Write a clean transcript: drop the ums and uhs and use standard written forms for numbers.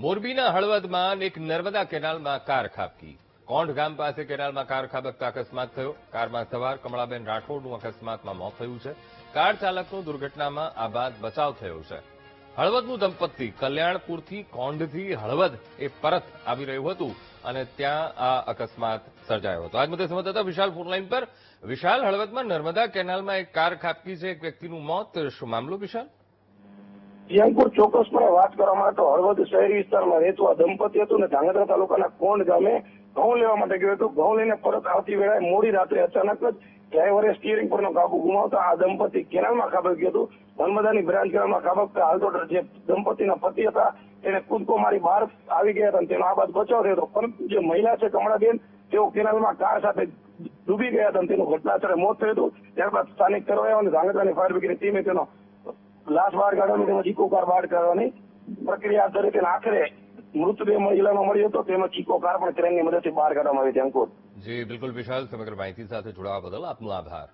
મોરબીના હળવદમાં એક નર્મદા કેનાલમાં કાર ખાબકી. કોંઢ ગામ પાસે કેનાલમાં કાર ખાબકતા અકસ્માત થયો. કારમાં સવાર કમળાબેન રાઠોડનું અકસ્માતમાં મોત થયું છે. કાર ચાલકનો દુર્ઘટનામાં આ બાદ બચાવ થયો છે. હળવદનું દંપતી કલ્યાણપુરથી કોંઢથી હળવદ એ પરત આવી રહ્યું હતું અને ત્યાં આ અકસ્માત સર્જાયો હતો. આજ મુદ્દે સંવાદદાતા વિશાલ ફોનલાઈન પર. વિશાલ, હળવદમાં નર્મદા કેનાલમાં એક કાર ખાબકી છે, એક વ્યક્તિનું મોત. શું મામલો વિશાલ? અંકુર, ચોક્કસપણે વાત કરવામાં આવે તો હળવદ શહેરી વિસ્તારમાં રહેતું આ દંપતી હતું ને ધાંગધ્રા તાલુકાના કોંઢ ગામે ઘઉં લેવા માટે ગયું હતું. ઘઉં લઈને પરત આવતી વેળાએ મોડી રાત્રે અચાનક જ ડ્રાઈવરે સ્ટીયરિંગ પરનો કાબુ ગુમાવતા આ દંપતી કેનાલમાં ખાબક્યું હતું. નર્મદાની બ્રાન્ચ કેનાલમાં ખાબકતા હાલ તો જે દંપતીના પતિ હતા તેને કૂદકો મારી બહાર આવી ગયા હતા. તેનો આ બાદ બચાવ થયો હતો, પરંતુ જે મહિલા છે કમળાબેન, તેઓ કેનાલમાં કાર સાથે ડૂબી ગયા હતા અને તેનું ઘટનાસ્થળે મોત થયું હતું. ત્યારબાદ સ્થાનિક કરવાયો અને ધાંગધ્રાની ફાયર બ્રિગેડની ટીમે તેનો લાશ બહાર કાઢવાની તેમજ ઇકો કાર બહાર કાઢવાની પ્રક્રિયા હાથ ધરી. તેના આખરે મૃતદેહ મહિલાનો મળ્યો હતો. તેનો ઇકો કાર પણ ક્રેનની મદદથી બહાર કાઢવામાં આવી હતી. અંકુર. જી બિલકુલ વિશાલ, સમગ્ર માહિતી સાથે જોડાવા બદલ આપનો આભાર.